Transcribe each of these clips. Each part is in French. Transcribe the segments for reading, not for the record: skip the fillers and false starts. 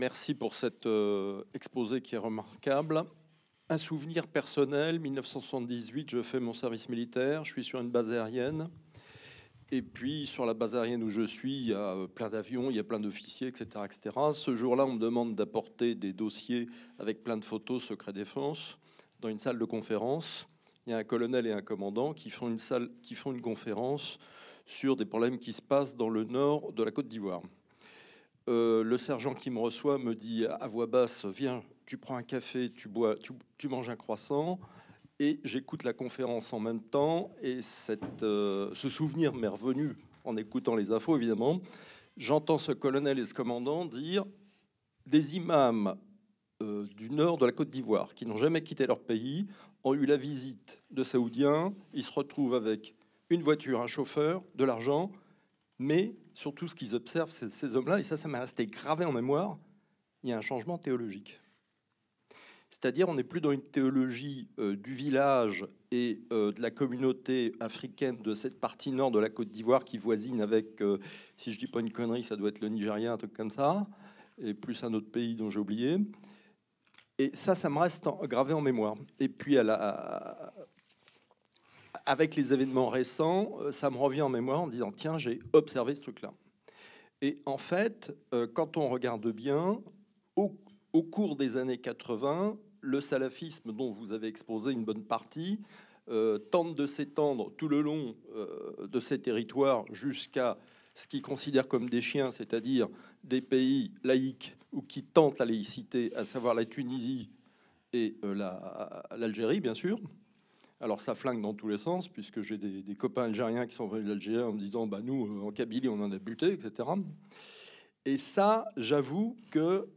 Merci pour cet exposé qui est remarquable. Un souvenir personnel, 1978, je fais mon service militaire, je suis sur une base aérienne. Et puis, sur la base aérienne où je suis, il y a plein d'avions, il y a plein d'officiers, etc., etc. Ce jour-là, on me demande d'apporter des dossiers avec plein de photos secret défense dans une salle de conférence. Il y a un colonel et un commandant qui font une conférence sur des problèmes qui se passent dans le nord de la Côte d'Ivoire. Le sergent qui me reçoit me dit à voix basse: viens, tu prends un café, tu bois, tu manges un croissant. Et j'écoute la conférence en même temps. Et ce souvenir m'est revenu en écoutant les infos, évidemment. J'entends ce colonel et ce commandant dire: des imams du nord de la Côte d'Ivoire qui n'ont jamais quitté leur pays ont eu la visite de Saoudiens. Ils se retrouvent avec une voiture, un chauffeur, de l'argent. Mais surtout, ce qu'ils observent, c'est ces hommes-là, et ça m'est resté gravé en mémoire, il y a un changement théologique. C'est-à-dire, on n'est plus dans une théologie du village et de la communauté africaine de cette partie nord de la Côte d'Ivoire qui voisine avec, si je dis pas une connerie, ça doit être le Nigeria, un truc comme ça, et plus un autre pays dont j'ai oublié. Et ça me reste gravé en mémoire. Et puis, avec les événements récents, ça me revient en mémoire en disant: tiens, j'ai observé ce truc-là. Et en fait, quand on regarde bien, au cours des années 80, le salafisme dont vous avez exposé une bonne partie tente de s'étendre tout le long de ces territoires jusqu'à ce qu'ils considèrent comme des chiens, c'est-à-dire des pays laïques ou qui tentent la laïcité, à savoir la Tunisie et l'Algérie, bien sûr. Alors ça flingue dans tous les sens, puisque j'ai des copains algériens qui sont venus d'Algérie en me disant: bah, nous, en Kabylie, on en a buté, etc. Et ça, j'avoue que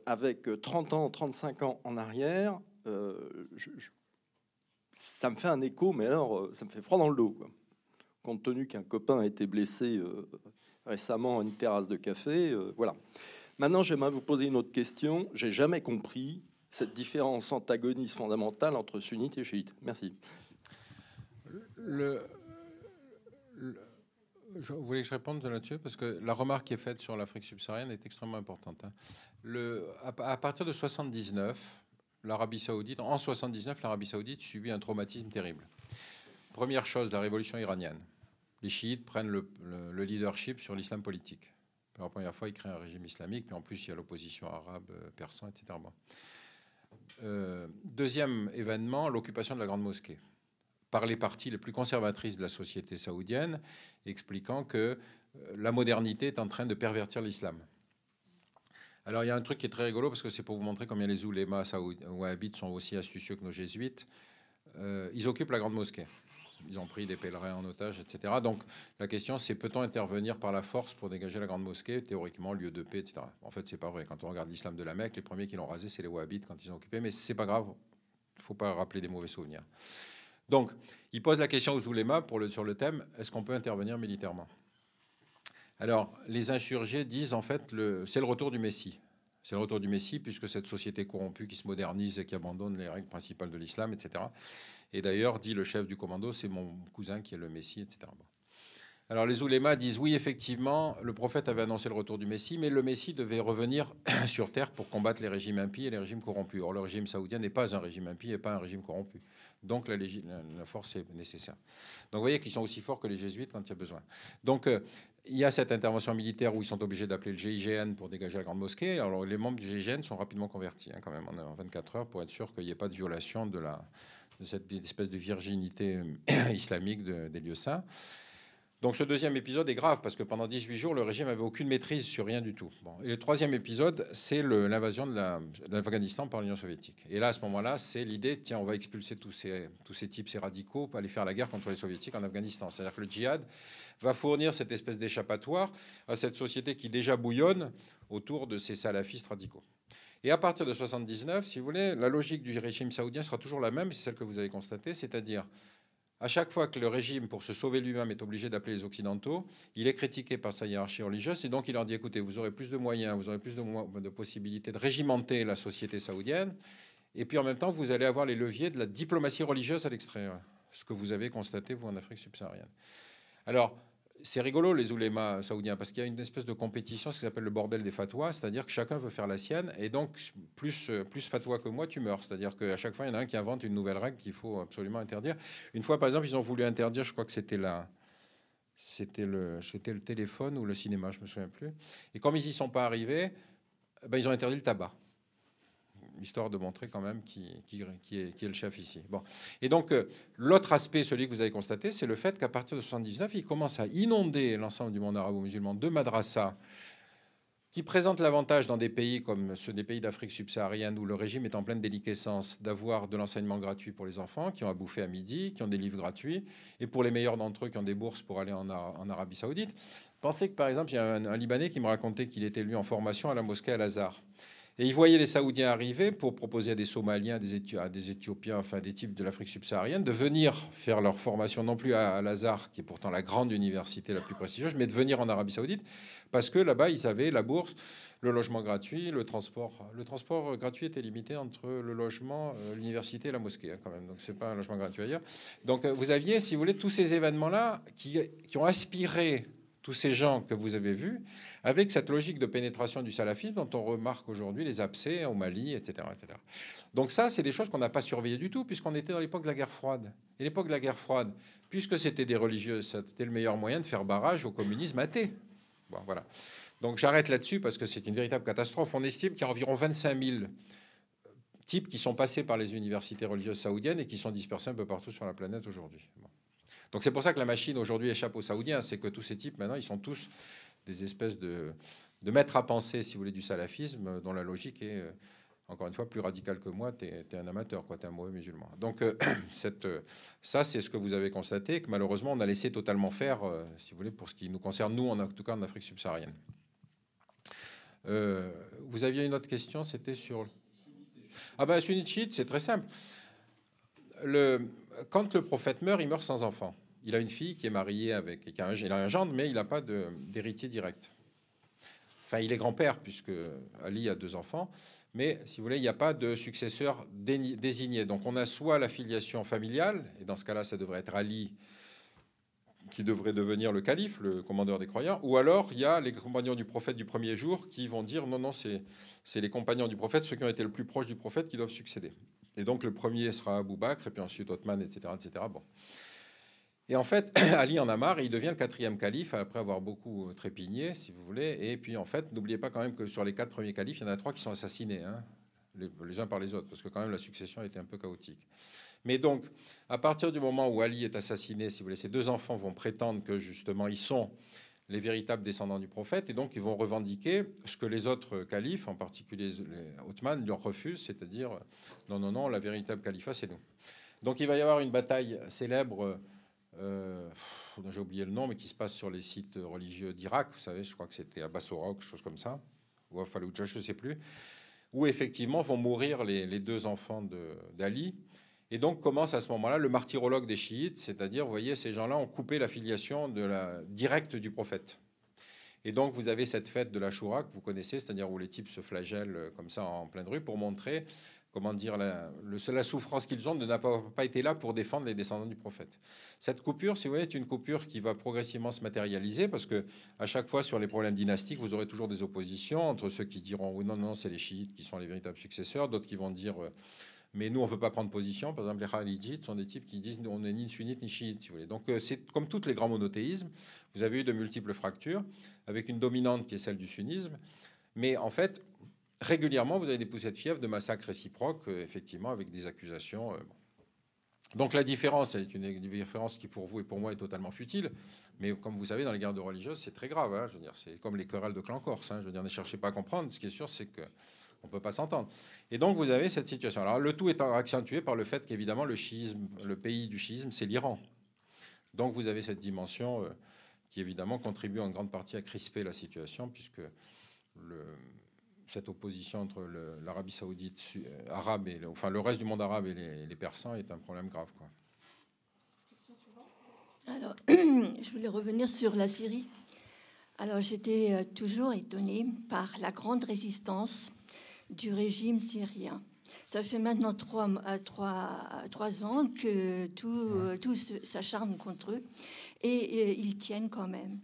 avec 30 ans, 35 ans en arrière, ça me fait un écho, mais alors ça me fait froid dans le dos, quoi. Compte tenu qu'un copain a été blessé récemment à une terrasse de café, voilà. Maintenant, j'aimerais vous poser une autre question. J'ai jamais compris cette différence antagoniste fondamentale entre sunnites et chiites. Merci. Vous voulez que je réponde là-dessus? Parce que la remarque qui est faite sur l'Afrique subsaharienne est extrêmement importante. À partir de 79, l'Arabie Saoudite, en 79, l'Arabie Saoudite subit un traumatisme terrible. Première chose, la révolution iranienne. Les chiites prennent le leadership sur l'islam politique. Pour la première fois, ils créent un régime islamique, puis en plus, il y a l'opposition arabe, persan, etc. Bon. Deuxième événement, l'occupation de la Grande Mosquée par les parties les plus conservatrices de la société saoudienne, expliquant que la modernité est en train de pervertir l'islam. Alors, il y a un truc qui est très rigolo, parce que c'est pour vous montrer combien les oulémas wahhabites sont aussi astucieux que nos jésuites. Ils occupent la Grande Mosquée. Ils ont pris des pèlerins en otage, etc. Donc, la question, c'est: peut-on intervenir par la force pour dégager la Grande Mosquée, théoriquement, lieu de paix, etc. En fait, c'est pas vrai. Quand on regarde l'islam de la Mecque, les premiers qui l'ont rasé, c'est les wahhabites quand ils ont occupé. Mais c'est pas grave. Il ne faut pas rappeler des mauvais souvenirs. Donc, il pose la question aux oulémas sur le thème: est-ce qu'on peut intervenir militairement? Alors, les insurgés disent, en fait, c'est le retour du Messie. C'est le retour du Messie, puisque cette société corrompue qui se modernise et qui abandonne les règles principales de l'islam, etc. Et d'ailleurs, dit le chef du commando: c'est mon cousin qui est le Messie, etc. Bon. Alors, les oulémas disent: oui, effectivement, le prophète avait annoncé le retour du Messie, mais le Messie devait revenir sur terre pour combattre les régimes impies et les régimes corrompus. Or, le régime saoudien n'est pas un régime impie et pas un régime corrompu. Donc, la force est nécessaire. Donc, vous voyez qu'ils sont aussi forts que les jésuites quand il y a besoin. Donc, il y a cette intervention militaire où ils sont obligés d'appeler le GIGN pour dégager la Grande Mosquée. Alors, les membres du GIGN sont rapidement convertis, quand même, en 24 heures, pour être sûr qu'il n'y ait pas de violation de cette espèce de virginité islamique des lieux saints. Donc ce deuxième épisode est grave, parce que pendant 18 jours, le régime n'avait aucune maîtrise sur rien du tout. Bon. Et le troisième épisode, c'est l'invasion de l'Afghanistan par l'Union soviétique. Et là, à ce moment-là, c'est l'idée: tiens, on va expulser tous ces types, ces radicaux, pour aller faire la guerre contre les soviétiques en Afghanistan. C'est-à-dire que le djihad va fournir cette espèce d'échappatoire à cette société qui déjà bouillonne autour de ces salafistes radicaux. Et à partir de 79, si vous voulez, la logique du régime saoudien sera toujours la même, c'est celle que vous avez constatée, c'est-à-dire: à chaque fois que le régime, pour se sauver lui-même, est obligé d'appeler les Occidentaux, il est critiqué par sa hiérarchie religieuse, et donc il leur dit: écoutez, vous aurez plus de moyens, vous aurez plus de possibilités de régimenter la société saoudienne, et puis en même temps, vous allez avoir les leviers de la diplomatie religieuse à l'extérieur, ce que vous avez constaté, vous, en Afrique subsaharienne. Alors, c'est rigolo, les oulémas saoudiens, parce qu'il y a une espèce de compétition, ce qui s'appelle le bordel des fatwas, c'est-à-dire que chacun veut faire la sienne, et donc plus fatwa que moi, tu meurs. C'est-à-dire qu'à chaque fois, il y en a un qui invente une nouvelle règle qu'il faut absolument interdire. Une fois, par exemple, ils ont voulu interdire, je crois que c'était le téléphone ou le cinéma, je me souviens plus. Et comme ils y sont pas arrivés, ben, ils ont interdit le tabac, histoire de montrer quand même qui est le chef ici. Bon. Et donc, l'autre aspect, celui que vous avez constaté, c'est le fait qu'à partir de 79, il commence à inonder l'ensemble du monde arabo-musulman de madrasas qui présentent l'avantage dans des pays comme ceux des pays d'Afrique subsaharienne où le régime est en pleine déliquescence d'avoir de l'enseignement gratuit pour les enfants, qui ont à bouffer à midi, qui ont des livres gratuits, et pour les meilleurs d'entre eux qui ont des bourses pour aller en Arabie Saoudite. Pensez que, par exemple, il y a un Libanais qui me racontait qu'il était, lui, en formation à la mosquée Al-Azhar. Et il voyait les Saoudiens arriver pour proposer à des Somaliens, à des Éthiopiens, enfin des types de l'Afrique subsaharienne, de venir faire leur formation, non plus à Al-Azhar, qui est pourtant la grande université la plus prestigieuse, mais de venir en Arabie Saoudite, parce que là-bas, ils avaient la bourse, le logement gratuit, le transport. Le transport gratuit était limité entre le logement, l'université et la mosquée, hein, quand même. Donc, c'est pas un logement gratuit ailleurs. Donc, vous aviez, si vous voulez, tous ces événements-là qui ont aspiré tous ces gens que vous avez vus, avec cette logique de pénétration du salafisme dont on remarque aujourd'hui les abcès au Mali, etc., etc. Donc ça, c'est des choses qu'on n'a pas surveillées du tout, puisqu'on était dans l'époque de la guerre froide. Et l'époque de la guerre froide, puisque c'était des religieux, c'était le meilleur moyen de faire barrage au communisme athée. Bon, voilà. Donc j'arrête là-dessus, parce que c'est une véritable catastrophe. On estime qu'il y a environ 25 000 types qui sont passés par les universités religieuses saoudiennes et qui sont dispersés un peu partout sur la planète aujourd'hui. Bon. Donc c'est pour ça que la machine aujourd'hui échappe aux Saoudiens, c'est que tous ces types maintenant ils sont tous des espèces de maîtres à penser, si vous voulez, du salafisme, dont la logique est encore une fois plus radicale que moi. T'es un amateur, quoi, t'es un mauvais musulman. Donc ça c'est ce que vous avez constaté, que malheureusement on a laissé totalement faire, si vous voulez, pour ce qui nous concerne nous, en tout cas en Afrique subsaharienne. Vous aviez une autre question, c'était sur sunnite chiite, c'est très simple. Quand le prophète meurt, il meurt sans enfant. Il a une fille qui est mariée avec, il a un gendre, mais il n'a pas d'héritier direct. Enfin, il est grand-père puisque Ali a 2 enfants, mais si vous voulez, il n'y a pas de successeur désigné. Donc, on a soit la filiation familiale, et dans ce cas-là, ça devrait être Ali qui devrait devenir le calife, le commandeur des croyants, ou alors il y a les compagnons du prophète du premier jour qui vont dire non, c'est les compagnons du prophète, ceux qui ont été le plus proches du prophète, qui doivent succéder. Et donc, le premier sera Abou Bakr, et puis ensuite Othman, etc., etc. Bon. Et en fait, Ali en a marre et il devient le 4e calife après avoir beaucoup trépigné, si vous voulez. Et puis, en fait, n'oubliez pas quand même que sur les 4 premiers califes, il y en a 3 qui sont assassinés, hein, les uns par les autres, parce que quand même la succession était un peu chaotique. Mais donc, à partir du moment où Ali est assassiné, si vous voulez, ces 2 enfants vont prétendre que justement ils sont les véritables descendants du prophète, et donc ils vont revendiquer ce que les autres califes, en particulier les Othman, leur refusent, c'est-à-dire non, la véritable califat, c'est nous. Donc il va y avoir une bataille célèbre, dont j'ai oublié le nom, mais qui se passe sur les sites religieux d'Irak, vous savez, je crois que c'était à Bassora, quelque chose comme ça, ou à Fallujah, je ne sais plus, où effectivement vont mourir les 2 enfants d'Ali. Et donc commence à ce moment-là le martyrologue des chiites, c'est-à-dire, vous voyez, ces gens-là ont coupé la filiation directe du prophète. Et donc vous avez cette fête de l'Ashura que vous connaissez, c'est-à-dire où les types se flagellent comme ça en pleine rue pour montrer, comment dire, la souffrance qu'ils ont de n'avoir pas été là pour défendre les descendants du prophète. Cette coupure, si vous voulez, est une coupure qui va progressivement se matérialiser parce que à chaque fois sur les problèmes dynastiques, vous aurez toujours des oppositions entre ceux qui diront oui, non, c'est les chiites qui sont les véritables successeurs, d'autres qui vont dire mais nous, on ne veut pas prendre position. Par exemple, les Khalidites sont des types qui disent on n'est ni sunnite ni chiite, si vous voulez. Donc, c'est comme tous les grands monothéismes. Vous avez eu de multiples fractures, avec une dominante qui est celle du sunnisme. Mais en fait, régulièrement, vous avez des poussées de fièvre, de massacres réciproques, effectivement, avec des accusations. Donc, la différence, elle est une différence qui, pour vous et pour moi, est totalement futile. Mais comme vous savez, dans les guerres de religieuses, c'est très grave. Hein, je veux dire, c'est comme les querelles de clan corse. Hein, je veux dire, ne cherchez pas à comprendre. Ce qui est sûr, c'est que on ne peut pas s'entendre. Et donc, vous avez cette situation. Alors, le tout est accentué par le fait qu'évidemment, le chiisme, le pays du chiisme, c'est l'Iran. Donc, vous avez cette dimension qui, évidemment, contribue en grande partie à crisper la situation, puisque cette opposition entre l'Arabie saoudite arabe et le reste du monde arabe et les Persans est un problème grave, quoi. Alors, je voulais revenir sur la Syrie. Alors, j'étais toujours étonnée par la grande résistance du régime syrien. Ça fait maintenant 3 ans que tout s'acharne contre eux et ils tiennent quand même.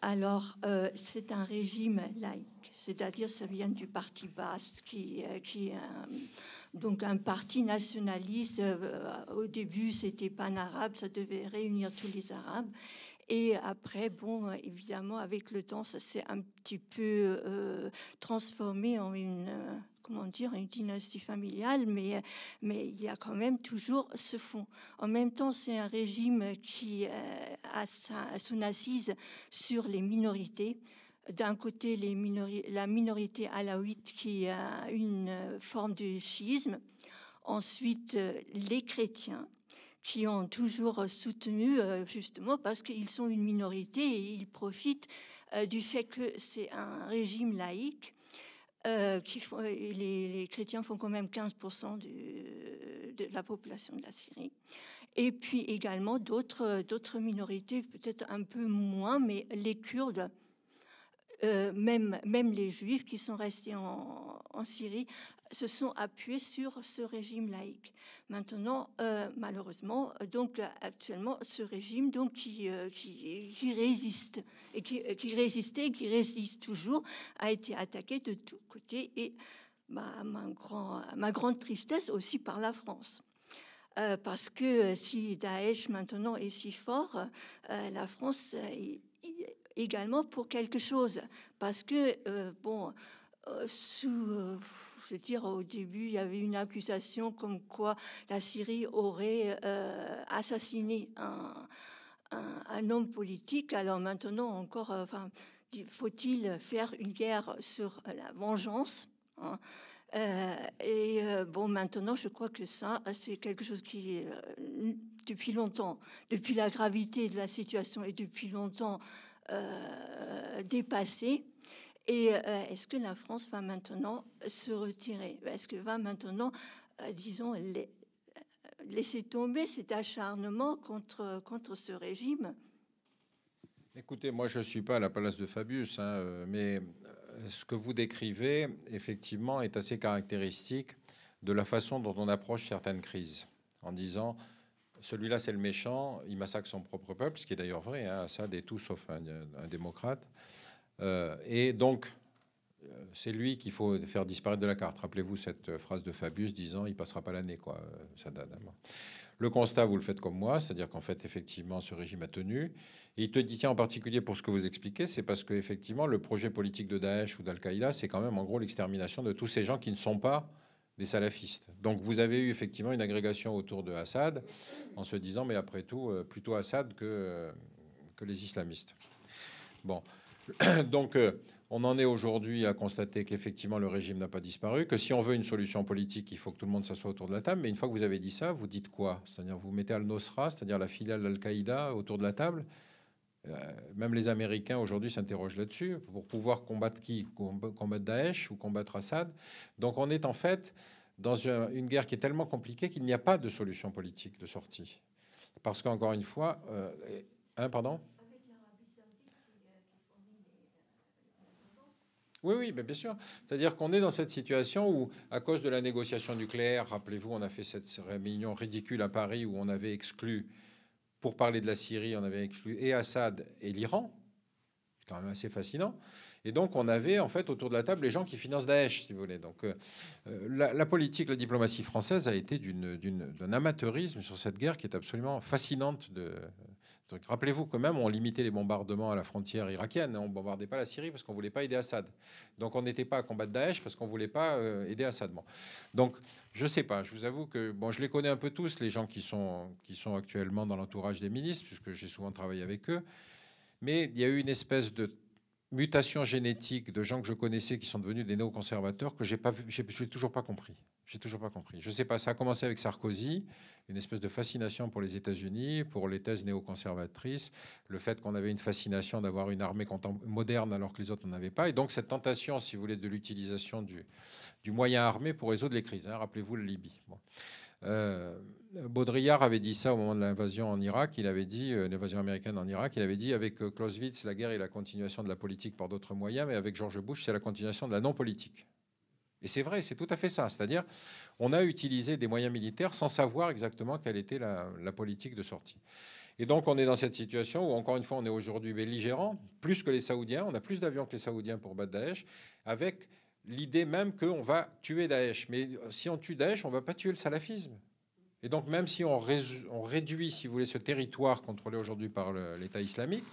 Alors, c'est un régime laïque, c'est-à-dire ça vient du parti Baas, qui est donc un parti nationaliste. Au début, c'était pan-arabe, ça devait réunir tous les Arabes. Et après, bon, évidemment, avec le temps, ça s'est un petit peu transformé en une dynastie familiale, mais il y a quand même toujours ce fond. En même temps, c'est un régime qui a son assise sur les minorités. D'un côté, la minorité alaouite qui a une forme de chiisme. Ensuite, les chrétiens qui ont toujours soutenu, justement parce qu'ils sont une minorité et ils profitent du fait que c'est un régime laïque. Les chrétiens font quand même 15% de la population de la Syrie. Et puis également d'autres minorités, peut-être un peu moins, mais les Kurdes, même les Juifs qui sont restés en Syrie, se sont appuyés sur ce régime laïque. Maintenant, malheureusement, donc actuellement, ce régime donc qui résiste et qui résistait, qui résiste toujours, a été attaqué de tous côtés et ma grande tristesse aussi par la France. Parce que si Daesh maintenant est si fort, la France également pour quelque chose, parce que je veux dire, au début, il y avait une accusation comme quoi la Syrie aurait assassiné un homme politique. Alors maintenant encore, faut-il faire une guerre sur la vengeance, hein? Maintenant, je crois que ça, c'est quelque chose qui est depuis longtemps, depuis la gravité de la situation et depuis longtemps dépassé. Et est-ce que la France va maintenant se retirer? Est-ce que va maintenant, disons, laisser tomber cet acharnement contre ce régime? Écoutez, moi je ne suis pas à la place de Fabius, mais ce que vous décrivez, effectivement, est assez caractéristique de la façon dont on approche certaines crises, en disant celui-là c'est le méchant, il massacre son propre peuple, ce qui est d'ailleurs vrai, hein, Assad est tout sauf un démocrate, et donc c'est lui qu'il faut faire disparaître de la carte. Rappelez-vous cette phrase de Fabius disant il passera pas l'année, quoi, Saddam. Le constat, vous le faites comme moi, c'est-à-dire qu'en fait, effectivement, ce régime a tenu. Et il te dit, tiens, en particulier pour ce que vous expliquez, c'est parce que effectivement, le projet politique de Daesh ou d'Al-Qaïda, c'est quand même en gros l'extermination de tous ces gens qui ne sont pas des salafistes. Donc vous avez eu effectivement une agrégation autour de Assad en se disant, mais après tout, plutôt Assad que les islamistes. Bon, donc on en est aujourd'hui à constater qu'effectivement le régime n'a pas disparu, que si on veut une solution politique, il faut que tout le monde s'assoie autour de la table. Mais une fois que vous avez dit ça, vous dites quoi? C'est-à-dire vous mettez Al-Nosra, c'est-à-dire la filiale d'Al-Qaïda, autour de la table. Même les Américains aujourd'hui s'interrogent là-dessus pour pouvoir combattre qui? Combattre Daesh ou combattre Assad. Donc on est en fait dans une guerre qui est tellement compliquée qu'il n'y a pas de solution politique de sortie. Parce qu'encore une fois, pardon? Oui, bien sûr. C'est-à-dire qu'on est dans cette situation où, à cause de la négociation nucléaire, rappelez-vous, on a fait cette réunion ridicule à Paris où on avait exclu, pour parler de la Syrie, on avait exclu et Assad et l'Iran. C'est quand même assez fascinant. Et donc, on avait en fait autour de la table les gens qui financent Daesh, si vous voulez. Donc, la politique, la diplomatie française a été d'un amateurisme sur cette guerre qui est absolument fascinante. Rappelez-vous que même on limitait les bombardements à la frontière irakienne. On ne bombardait pas la Syrie parce qu'on ne voulait pas aider Assad. Donc on n'était pas à combattre Daesh parce qu'on ne voulait pas aider Assad. Bon. Donc je ne sais pas. Je vous avoue que je les connais un peu tous, les gens qui sont actuellement dans l'entourage des ministres, puisque j'ai souvent travaillé avec eux. Mais il y a eu une espèce de mutation génétique de gens que je connaissais qui sont devenus des néoconservateurs que j'ai toujours pas compris. J'ai toujours pas compris. Je sais pas, ça a commencé avec Sarkozy, une espèce de fascination pour les États-Unis, pour les thèses néoconservatrices, le fait qu'on avait une fascination d'avoir une armée moderne alors que les autres n'en avaient pas, et donc cette tentation, si vous voulez, de l'utilisation du moyen armé pour résoudre les crises. Hein. Rappelez-vous la Libye. Bon. Baudrillard avait dit ça au moment de l'invasion en Irak. Il avait dit, l'invasion américaine en Irak, il avait dit avec Clausewitz, la guerre est la continuation de la politique par d'autres moyens, mais avec George Bush, c'est la continuation de la non-politique. Et c'est vrai, c'est tout à fait ça. C'est-à-dire, on a utilisé des moyens militaires sans savoir exactement quelle était la politique de sortie. Et donc, on est dans cette situation où, encore une fois, on est aujourd'hui belligérant, plus que les Saoudiens. On a plus d'avions que les Saoudiens pour battre Daesh, avec l'idée même qu'on va tuer Daesh. Mais si on tue Daesh, on ne va pas tuer le salafisme. Et donc, même si on réduit, si vous voulez, ce territoire contrôlé aujourd'hui par l'État islamique,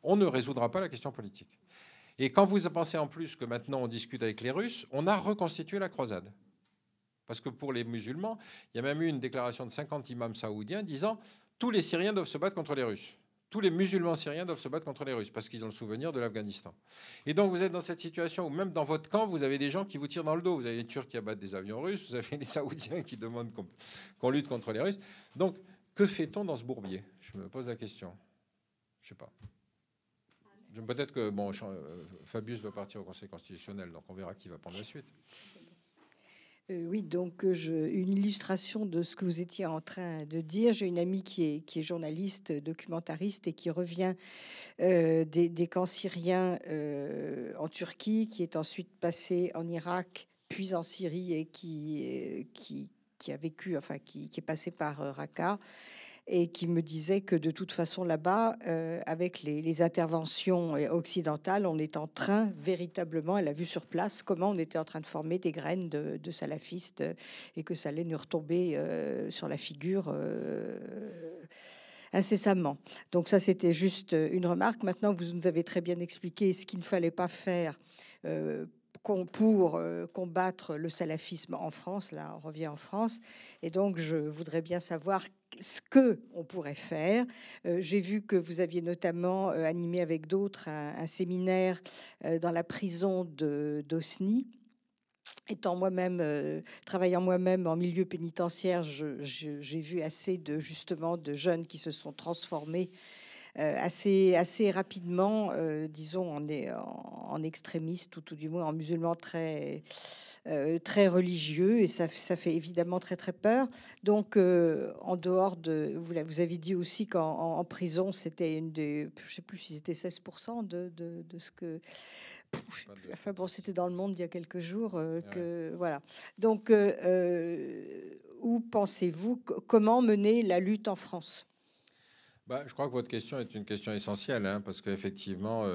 on ne résoudra pas la question politique. Et quand vous pensez en plus que maintenant on discute avec les Russes, on a reconstitué la croisade. Parce que pour les musulmans, il y a même eu une déclaration de 50 imams saoudiens disant « tous les Syriens doivent se battre contre les Russes ». Tous les musulmans syriens doivent se battre contre les Russes parce qu'ils ont le souvenir de l'Afghanistan. Et donc vous êtes dans cette situation où même dans votre camp, vous avez des gens qui vous tirent dans le dos. Vous avez les Turcs qui abattent des avions russes, vous avez les Saoudiens qui demandent qu'on lutte contre les Russes. Donc que fait-on dans ce bourbier? Je me pose la question. Je ne sais pas. Peut-être que Fabius va partir au Conseil constitutionnel, donc on verra qui va prendre la suite. Oui, donc une illustration de ce que vous étiez en train de dire. J'ai une amie qui est journaliste, documentariste et qui revient des camps syriens en Turquie, qui est ensuite passée en Irak, puis en Syrie et qui a vécu, enfin qui est passée par Raqqa. Et qui me disait que de toute façon là-bas, avec les interventions occidentales, on est en train véritablement, elle a vu sur place comment on était en train de former des graines de salafistes et que ça allait nous retomber sur la figure incessamment. Donc ça, c'était juste une remarque. Maintenant que vous nous avez très bien expliqué ce qu'il ne fallait pas faire pour combattre le salafisme en France, là on revient en France, et donc je voudrais bien savoir ce que on pourrait faire. J'ai vu que vous aviez notamment animé avec d'autres un séminaire dans la prison d'Osny. Étant moi-même, travaillant moi-même en milieu pénitentiaire, j'ai vu assez de jeunes qui se sont transformés assez rapidement, disons, en extrémistes ou tout du moins en musulmans très religieux, et ça fait évidemment très très peur. Donc en dehors de, vous avez dit aussi qu'en prison c'était je sais plus si c'était 16% de ce que enfin bon, c'était dans Le Monde il y a quelques jours que voilà. Donc où pensez-vous comment mener la lutte en France? Je crois que votre question est une question essentielle, parce qu'effectivement,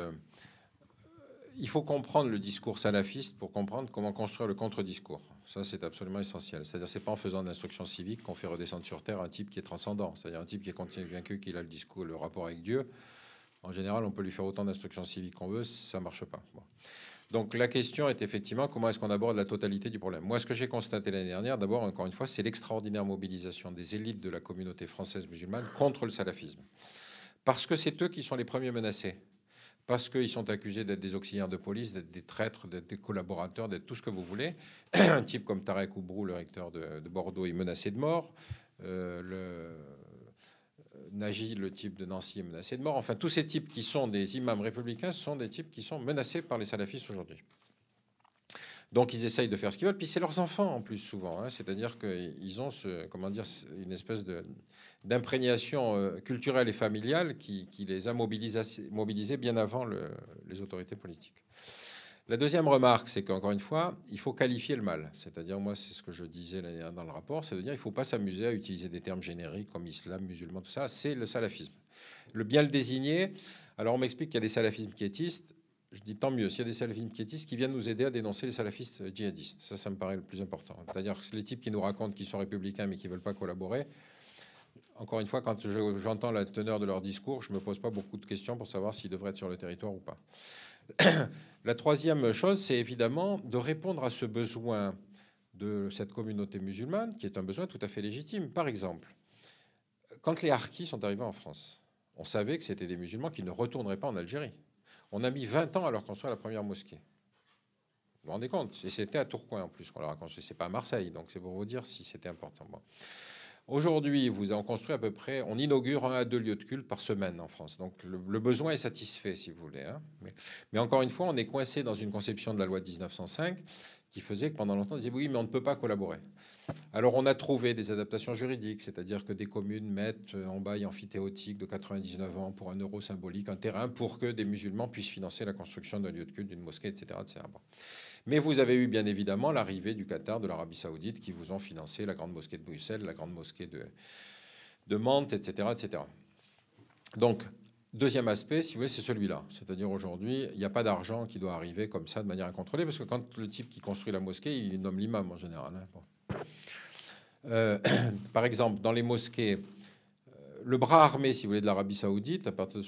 il faut comprendre le discours salafiste pour comprendre comment construire le contre-discours. Ça, c'est absolument essentiel. C'est-à-dire, c'est pas en faisant de l'instruction civique qu'on fait redescendre sur terre un type qui est transcendant, c'est-à-dire un type qui est convaincu qu'il a le discours, le rapport avec Dieu. En général, on peut lui faire autant d'instructions civiques qu'on veut, ça marche pas. Bon. Donc la question est effectivement comment est-ce qu'on aborde la totalité du problème. Moi, ce que j'ai constaté l'année dernière, d'abord, encore une fois, c'est l'extraordinaire mobilisation des élites de la communauté française musulmane contre le salafisme. Parce que c'est eux qui sont les premiers menacés. Parce qu'ils sont accusés d'être des auxiliaires de police, d'être des traîtres, d'être des collaborateurs, d'être tout ce que vous voulez. Un type comme Tarek Oubrou, le recteur de Bordeaux, est menacé de mort. Nagy, le type de Nancy, est menacé de mort. Enfin, tous ces types qui sont des imams républicains sont des types qui sont menacés par les salafistes aujourd'hui. Donc, ils essayent de faire ce qu'ils veulent. Puis, c'est leurs enfants, en plus, souvent. C'est-à-dire qu'ils ont une espèce d'imprégnation culturelle et familiale qui les a mobilisés bien avant les autorités politiques. La deuxième remarque, c'est qu'encore une fois, il faut qualifier le mal. C'est-à-dire, moi, c'est ce que je disais l'année dernière dans le rapport, c'est de dire il ne faut pas s'amuser à utiliser des termes génériques comme islam, musulman, tout ça. C'est le salafisme. Le bien le désigner. Alors, on m'explique qu'il y a des salafismes quiétistes. Je dis tant mieux. S'il y a des salafismes quiétistes qui viennent nous aider à dénoncer les salafistes djihadistes. Ça me paraît le plus important. C'est-à-dire les types qui nous racontent qu'ils sont républicains mais qui ne veulent pas collaborer. Encore une fois, quand j'entends la teneur de leur discours, je ne me pose pas beaucoup de questions pour savoir s'ils devraient être sur le territoire ou pas. La troisième chose, c'est évidemment de répondre à ce besoin de cette communauté musulmane, qui est un besoin tout à fait légitime. Par exemple, quand les harkis sont arrivés en France, on savait que c'était des musulmans qui ne retourneraient pas en Algérie. On a mis 20 ans à leur construire la première mosquée. Vous vous rendez compte? Et c'était à Tourcoing en plus qu'on leur a construit. C'est pas à Marseille, donc c'est pour vous dire si c'était important. Bon. Aujourd'hui, vous en construit à peu près, on inaugure 1 à 2 lieux de culte par semaine en France. Donc le besoin est satisfait, si vous voulez. Mais encore une fois, on est coincé dans une conception de la loi de 1905 qui faisait que pendant longtemps, on disait oui, mais on ne peut pas collaborer. Alors on a trouvé des adaptations juridiques, c'est-à-dire que des communes mettent en bail amphithéotique de 99 ans pour €1 symbolique un terrain pour que des musulmans puissent financer la construction d'un lieu de culte, d'une mosquée, etc. etc. Bon. Mais vous avez eu bien évidemment l'arrivée du Qatar, de l'Arabie Saoudite, qui vous ont financé la grande mosquée de Bruxelles, la grande mosquée de Mantes, etc., etc. Donc, deuxième aspect, si vous voulez, c'est celui-là. C'est-à-dire aujourd'hui, il n'y a pas d'argent qui doit arriver comme ça de manière incontrôlée, parce que quand le type qui construit la mosquée, il nomme l'imam en général. Hein. Bon. Par exemple, dans les mosquées, le bras armé, si vous voulez, de l'Arabie Saoudite, à partir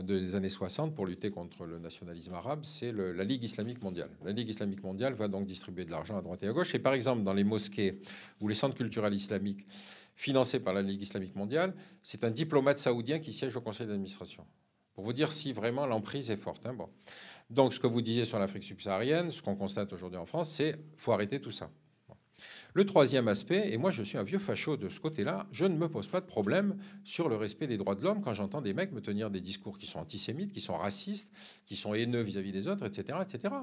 des années 60, pour lutter contre le nationalisme arabe, c'est la Ligue islamique mondiale. La Ligue islamique mondiale va donc distribuer de l'argent à droite et à gauche. Et par exemple, dans les mosquées ou les centres culturels islamiques financés par la Ligue islamique mondiale, c'est un diplomate saoudien qui siège au conseil d'administration. Pour vous dire si vraiment l'emprise est forte. Hein, bon. Donc, ce que vous disiez sur l'Afrique subsaharienne, ce qu'on constate aujourd'hui en France, c'est qu'il faut arrêter tout ça. Le troisième aspect, et moi je suis un vieux facho de ce côté-là, je ne me pose pas de problème sur le respect des droits de l'homme quand j'entends des mecs me tenir des discours qui sont antisémites, qui sont racistes, qui sont haineux vis-à-vis des autres, etc. etc.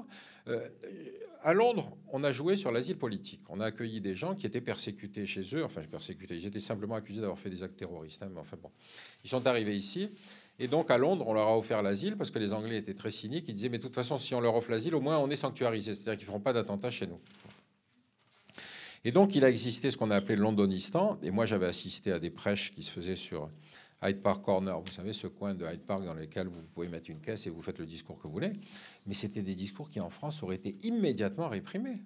À Londres, on a joué sur l'asile politique. On a accueilli des gens qui étaient persécutés chez eux. Enfin, persécutés, ils étaient simplement accusés d'avoir fait des actes terroristes. Hein, mais enfin bon, ils sont arrivés ici. Et donc à Londres, on leur a offert l'asile parce que les Anglais étaient très cyniques. Ils disaient, mais de toute façon, si on leur offre l'asile, au moins on est sanctuarisé. C'est-à-dire qu'ils ne feront pas d'attentat chez nous. Et donc, il a existé ce qu'on a appelé le Londonistan. Et moi, j'avais assisté à des prêches qui se faisaient sur Hyde Park Corner. Vous savez, ce coin de Hyde Park dans lequel vous pouvez mettre une caisse et vous faites le discours que vous voulez. Mais c'était des discours qui, en France, auraient été immédiatement réprimés.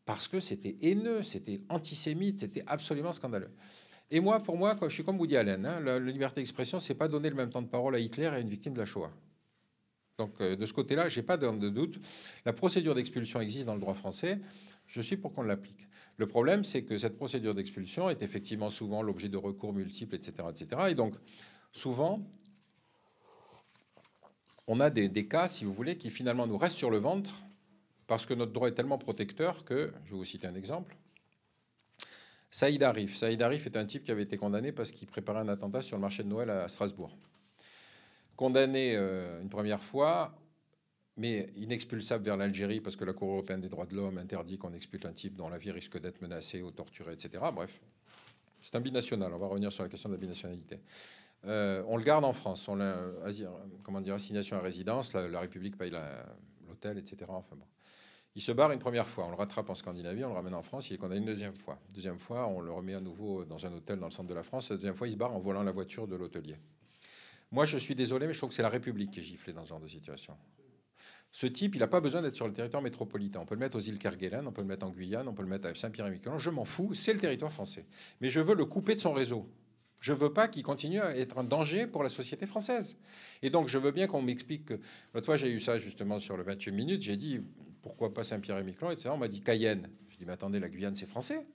Parce que c'était haineux, c'était antisémite, c'était absolument scandaleux. Et moi, pour moi, je suis comme Woody Allen. Hein, la liberté d'expression, c'est pas donner le même temps de parole à Hitler et à une victime de la Shoah. Donc, de ce côté-là, j'ai pas de doute. La procédure d'expulsion existe dans le droit français. Je suis pour qu'on l'applique. Le problème, c'est que cette procédure d'expulsion est effectivement souvent l'objet de recours multiples, etc., etc. Et donc, souvent, on a des cas, si vous voulez, qui finalement nous restent sur le ventre parce que notre droit est tellement protecteur que, je vais vous citer un exemple, Saïd Arif. Saïd Arif est un type qui avait été condamné parce qu'il préparait un attentat sur le marché de Noël à Strasbourg. Condamné une première fois, mais inexpulsable vers l'Algérie parce que la Cour européenne des droits de l'homme interdit qu'on expulse un type dont la vie risque d'être menacée ou torturée, etc. Bref, c'est un binational. On va revenir sur la question de la binationalité. On le garde en France. On l'a, comment dire, assignation à résidence. La République paye l'hôtel, etc. Enfin bon. Il se barre une première fois. On le rattrape en Scandinavie, on le ramène en France. Il est condamné une deuxième fois. Deuxième fois, on le remet à nouveau dans un hôtel dans le centre de la France. La deuxième fois, il se barre en volant la voiture de l'hôtelier. Moi, je suis désolé, mais je trouve que c'est la République qui est giflée dans ce genre de situation. Ce type, il n'a pas besoin d'être sur le territoire métropolitain. On peut le mettre aux îles Kerguelen, on peut le mettre en Guyane, on peut le mettre à Saint-Pierre-et-Miquelon. Je m'en fous, c'est le territoire français. Mais je veux le couper de son réseau. Je veux pas qu'il continue à être un danger pour la société française. Et donc, je veux bien qu'on m'explique que... L'autre fois, j'ai eu ça justement sur le 28 minutes. J'ai dit, pourquoi pas Saint-Pierre-et-Miquelon, etc. On m'a dit Cayenne. Je dis, mais attendez, la Guyane, c'est français.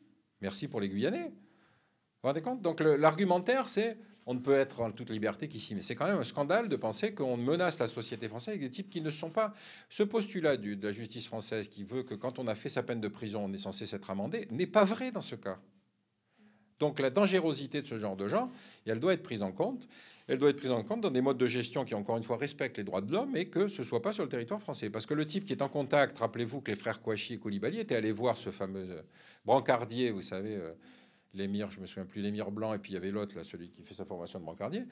Merci pour les Guyanais. Vous vous rendez compte? Donc, l'argumentaire, c'est... On ne peut être en toute liberté qu'ici. Mais c'est quand même un scandale de penser qu'on menace la société française avec des types qui ne sont pas... Ce postulat de la justice française qui veut que quand on a fait sa peine de prison, on est censé s'être amendé, n'est pas vrai dans ce cas. Donc la dangerosité de ce genre de gens, elle doit être prise en compte. Elle doit être prise en compte dans des modes de gestion qui, encore une fois, respectent les droits de l'homme et que ce ne soit pas sur le territoire français. Parce que le type qui est en contact, rappelez-vous que les frères Kouachi et Koulibaly étaient allés voir ce fameux brancardier, vous savez... l'émir, je me souviens plus, l'émir blanc, et puis il y avait l'autre, là, celui qui fait sa formation de brancardier.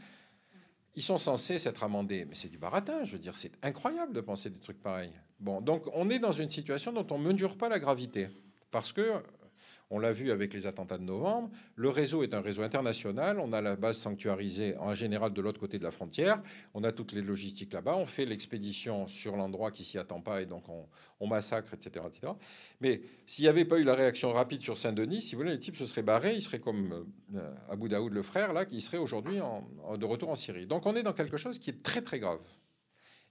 Ils sont censés s'être amendés, mais c'est du baratin. Je veux dire, c'est incroyable de penser des trucs pareils. Bon, donc on est dans une situation dont on ne mesure pas la gravité, parce que on l'a vu avec les attentats de novembre. Le réseau est un réseau international. On a la base sanctuarisée en général de l'autre côté de la frontière. On a toutes les logistiques là-bas. On fait l'expédition sur l'endroit qui s'y attend pas et donc on massacre, etc., etc. Mais s'il n'y avait pas eu la réaction rapide sur Saint-Denis, si vous voulez, les types se seraient barrés. Ils seraient comme Abu Daoud, le frère, là, qui serait aujourd'hui de retour en Syrie. Donc on est dans quelque chose qui est très, très grave.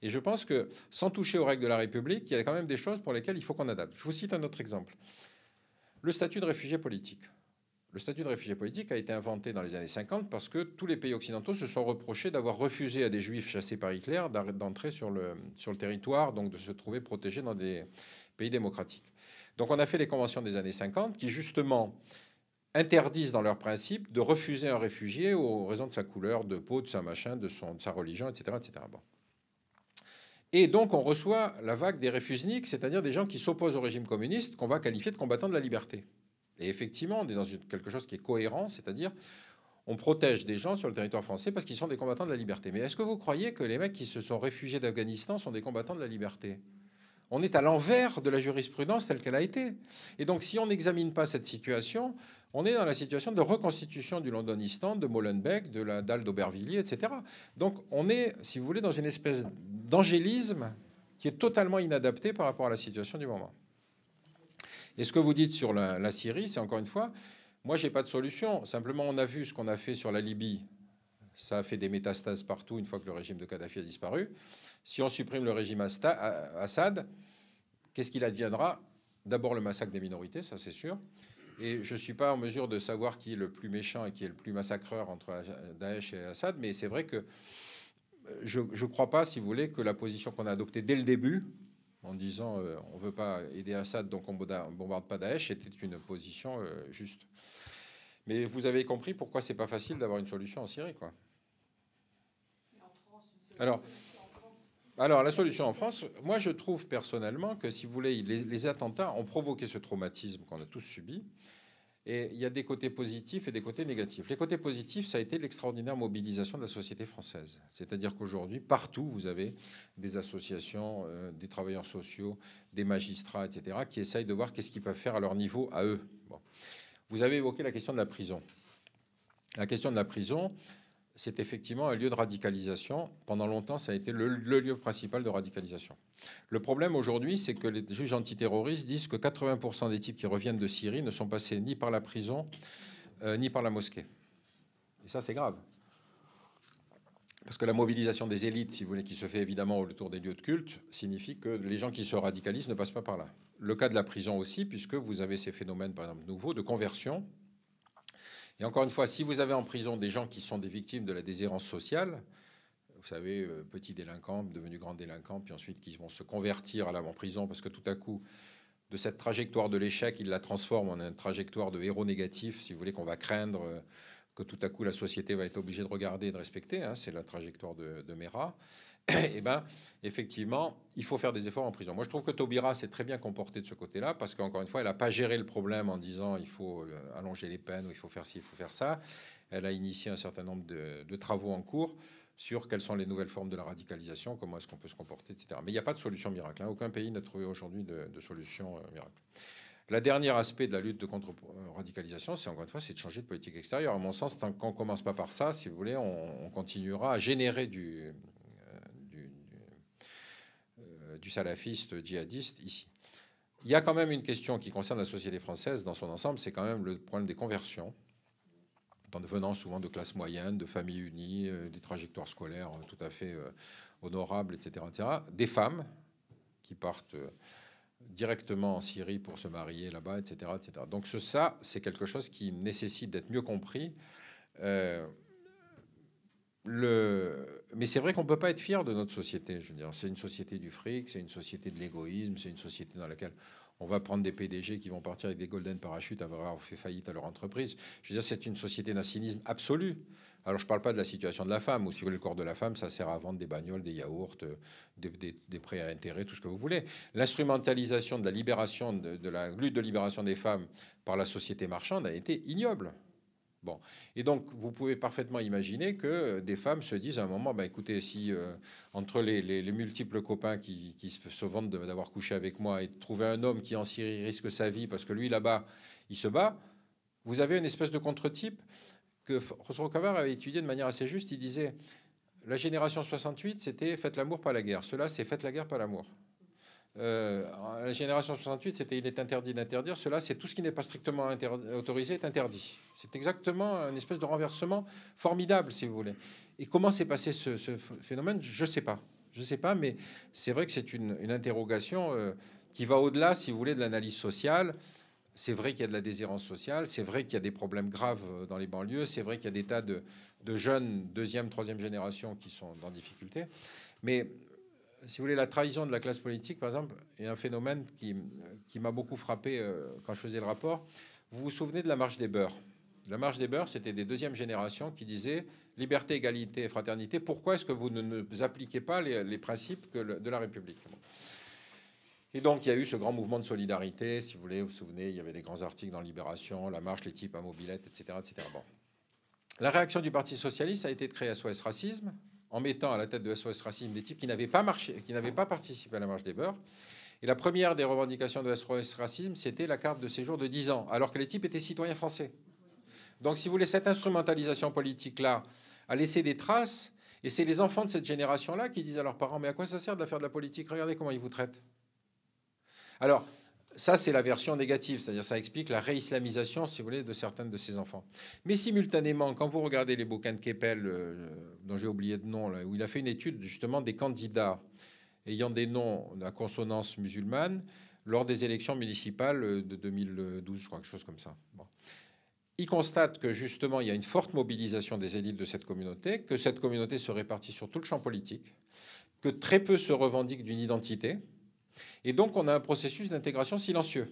Et je pense que, sans toucher aux règles de la République, il y a quand même des choses pour lesquelles il faut qu'on adapte. Je vous cite un autre exemple. Le statut de réfugié politique. Le statut de réfugié politique a été inventé dans les années 50 parce que tous les pays occidentaux se sont reprochés d'avoir refusé à des juifs chassés par Hitler d'entrer sur le territoire, donc de se trouver protégés dans des pays démocratiques. Donc on a fait les conventions des années 50 qui justement interdisent dans leur principe de refuser un réfugié aux raisons de sa couleur de peau, de sa machin, de sa religion, etc. etc. Bon. Et donc, on reçoit la vague des réfusniks, c'est-à-dire des gens qui s'opposent au régime communiste, qu'on va qualifier de combattants de la liberté. Et effectivement, on est dans quelque chose qui est cohérent, c'est-à-dire on protège des gens sur le territoire français parce qu'ils sont des combattants de la liberté. Mais est-ce que vous croyez que les mecs qui se sont réfugiés d'Afghanistan sont des combattants de la liberté? On est à l'envers de la jurisprudence telle qu'elle a été. Et donc, si on n'examine pas cette situation, on est dans la situation de reconstitution du Londonistan, de Molenbeek, de la dalle d'Aubervilliers, etc. Donc, on est, si vous voulez, dans une espèce d'angélisme qui est totalement inadapté par rapport à la situation du moment. Et ce que vous dites sur la Syrie, c'est encore une fois, moi, j'ai pas de solution. Simplement, on a vu ce qu'on a fait sur la Libye. Ça a fait des métastases partout une fois que le régime de Kadhafi a disparu. Si on supprime le régime Assad, qu'est-ce qu'il adviendra? D'abord, le massacre des minorités, ça c'est sûr. Et je ne suis pas en mesure de savoir qui est le plus méchant et qui est le plus massacreur entre Daesh et Assad, mais c'est vrai que je ne crois pas, si vous voulez, que la position qu'on a adoptée dès le début, en disant on ne veut pas aider Assad, donc on ne bombarde pas Daesh, était une position juste. Mais vous avez compris pourquoi c'est pas facile d'avoir une solution en Syrie, quoi. Alors, la solution en France, moi je trouve personnellement que, si vous voulez, les attentats ont provoqué ce traumatisme qu'on a tous subi. Et il y a des côtés positifs et des côtés négatifs. Les côtés positifs, ça a été l'extraordinaire mobilisation de la société française. C'est-à-dire qu'aujourd'hui, partout, vous avez des associations, des travailleurs sociaux, des magistrats, etc., qui essayent de voir qu'est-ce qu'ils peuvent faire à leur niveau, à eux. Bon. Vous avez évoqué la question de la prison. La question de la prison, c'est effectivement un lieu de radicalisation. Pendant longtemps, ça a été le lieu principal de radicalisation. Le problème aujourd'hui, c'est que les juges antiterroristes disent que 80% des types qui reviennent de Syrie ne sont passés ni par la prison, ni par la mosquée. Et ça, c'est grave. Parce que la mobilisation des élites, si vous voulez, qui se fait évidemment autour des lieux de culte, signifie que les gens qui se radicalisent ne passent pas par là. Le cas de la prison aussi, puisque vous avez ces phénomènes, par exemple, nouveaux de conversion. Et encore une fois, si vous avez en prison des gens qui sont des victimes de la déshérence sociale, vous savez, petits délinquants, devenus grands délinquants, puis ensuite qui vont se convertir en prison parce que tout à coup, de cette trajectoire de l'échec, ils la transforment en une trajectoire de héros négatif, si vous voulez, qu'on va craindre, que tout à coup la société va être obligée de regarder et de respecter. Hein, c'est la trajectoire de Mera. Et ben, effectivement, il faut faire des efforts en prison. Moi, je trouve que Taubira s'est très bien comportée de ce côté-là, parce qu'encore une fois, elle n'a pas géré le problème en disant il faut allonger les peines ou il faut faire ci, il faut faire ça. Elle a initié un certain nombre de travaux en cours sur quelles sont les nouvelles formes de la radicalisation, comment est-ce qu'on peut se comporter, etc. Mais il n'y a pas de solution miracle. Hein. Aucun pays n'a trouvé aujourd'hui de solution miracle. Le dernier aspect de la lutte contre radicalisation, c'est encore une fois, c'est de changer de politique extérieure. À mon sens, tant qu'on ne commence pas par ça, si vous voulez, on continuera à générer du salafiste djihadiste ici. Il y a quand même une question qui concerne la société française dans son ensemble, c'est quand même le problème des conversions, venant souvent de classes moyennes, de familles unies, des trajectoires scolaires tout à fait honorables, etc., etc. Des femmes qui partent directement en Syrie pour se marier là-bas, etc., etc. Donc ça, c'est quelque chose qui nécessite d'être mieux compris. Mais c'est vrai qu'on ne peut pas être fier de notre société. Je veux dire, c'est une société du fric, c'est une société de l'égoïsme, c'est une société dans laquelle on va prendre des PDG qui vont partir avec des golden parachutes après avoir fait faillite à leur entreprise. Je veux dire, c'est une société d'un cynisme absolu. Alors, je ne parle pas de la situation de la femme, ou si vous voulez, le corps de la femme, ça sert à vendre des bagnoles, des yaourts, des prêts à intérêt, tout ce que vous voulez. L'instrumentalisation de la libération, de la lutte de libération des femmes par la société marchande a été ignoble. Bon. Et donc, vous pouvez parfaitement imaginer que des femmes se disent à un moment, bah, écoutez, si entre les multiples copains qui se vantent d'avoir couché avec moi et de trouver un homme qui en Syrie risque sa vie parce que lui, là-bas, il se bat, vous avez une espèce de contre-type que Khosrow Khavar avait étudié de manière assez juste. Il disait, la génération 68, c'était faites l'amour, pas la guerre. Cela, c'est faites la guerre, pas l'amour. La génération 68, c'était il est interdit d'interdire. Cela, c'est tout ce qui n'est pas strictement autorisé est interdit. C'est exactement une espèce de renversement formidable, si vous voulez. Et comment s'est passé ce phénomène? Je ne sais pas. Je ne sais pas, mais c'est vrai que c'est une interrogation qui va au-delà, si vous voulez, de l'analyse sociale. C'est vrai qu'il y a de la déshérence sociale. C'est vrai qu'il y a des problèmes graves dans les banlieues. C'est vrai qu'il y a des tas de jeunes deuxième, troisième génération qui sont en difficulté. Mais si vous voulez, la trahison de la classe politique, par exemple, est un phénomène qui m'a beaucoup frappé quand je faisais le rapport. Vous vous souvenez de la marche des beurs? La marche des beurs, c'était des deuxièmes générations qui disaient liberté, égalité et fraternité. Pourquoi est-ce que vous ne appliquez pas les principes de la République? Et donc, il y a eu ce grand mouvement de solidarité. Si vous voulez, vous vous souvenez, il y avait des grands articles dans Libération, La Marche, les types à mobilette, etc., etc. Bon. La réaction du Parti socialiste a été de créer SOS Racisme, en mettant à la tête de SOS Racisme des types qui n'avaient pas marché, qui n'avaient pas participé à la marche des beurs. Et la première des revendications de SOS Racisme, c'était la carte de séjour de 10 ans, alors que les types étaient citoyens français. Donc, si vous voulez, cette instrumentalisation politique-là a laissé des traces, et c'est les enfants de cette génération-là qui disent à leurs parents, mais à quoi ça sert de faire de la politique? Regardez comment ils vous traitent. Alors, ça, c'est la version négative, c'est-à-dire ça explique la réislamisation, si vous voulez, de certains de ces enfants. Mais simultanément, quand vous regardez les bouquins de Keppel, dont j'ai oublié le nom, là, où il a fait une étude justement des candidats ayant des noms à consonance musulmane lors des élections municipales de 2012, je crois, quelque chose comme ça. Bon. Il constate que justement, il y a une forte mobilisation des élites de cette communauté, que cette communauté se répartit sur tout le champ politique, que très peu se revendiquent d'une identité. Et donc, on a un processus d'intégration silencieux.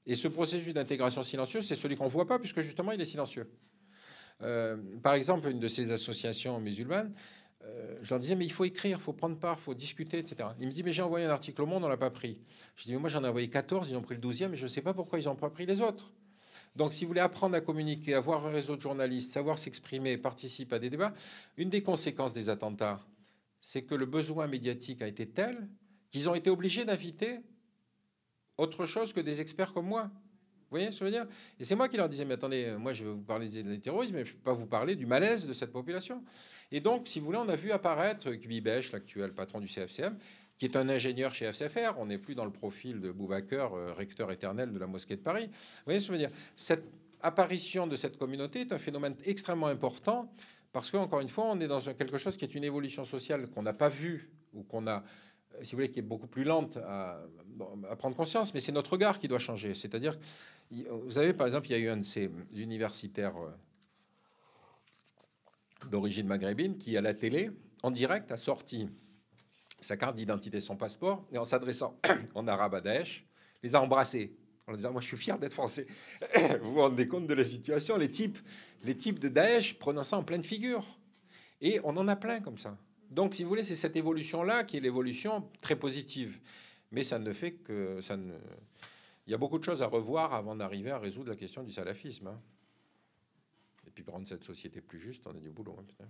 Et ce processus d'intégration silencieux, c'est celui qu'on ne voit pas, puisque justement, il est silencieux. Par exemple, une de ces associations musulmanes, je leur disais, mais il faut écrire, il faut prendre part, il faut discuter, etc. Il me dit, mais j'ai envoyé un article au Monde, on ne l'a pas pris. Je dis, mais moi, j'en ai envoyé 14, ils ont pris le 12e, et je ne sais pas pourquoi ils n'ont pas pris les autres. Donc, si vous voulez apprendre à communiquer, avoir un réseau de journalistes, savoir s'exprimer, participer à des débats, une des conséquences des attentats, c'est que le besoin médiatique a été tel qu'ils ont été obligés d'inviter autre chose que des experts comme moi. Vous voyez ce que je veux dire? Et c'est moi qui leur disais, mais attendez, moi je vais vous parler du terrorisme, mais je ne peux pas vous parler du malaise de cette population. Et donc, si vous voulez, on a vu apparaître Kubibèche, l'actuel patron du CFCM, qui est un ingénieur chez FCFR. On n'est plus dans le profil de Boubacar, recteur éternel de la mosquée de Paris. Vous voyez ce que je veux dire? Cette apparition de cette communauté est un phénomène extrêmement important, parce qu'encore une fois, on est dans quelque chose qui est une évolution sociale qu'on n'a pas vue, ou qu'on a, si vous voulez, qui est beaucoup plus lente à prendre conscience, mais c'est notre regard qui doit changer. C'est-à-dire, vous savez, par exemple, il y a eu un de ces universitaires d'origine maghrébine qui, à la télé, en direct, a sorti sa carte d'identité, son passeport, et en s'adressant en arabe à Daesh, les a embrassés, en disant, moi, je suis fier d'être français. Vous vous rendez compte de la situation? Les types de Daesh prenant ça en pleine figure. Et on en a plein comme ça. Donc, si vous voulez, c'est cette évolution-là qui est l'évolution très positive. Mais ça ne fait que... Il y a beaucoup de choses à revoir avant d'arriver à résoudre la question du salafisme. Hein. Et puis, pour rendre cette société plus juste, on a du boulot. Hein,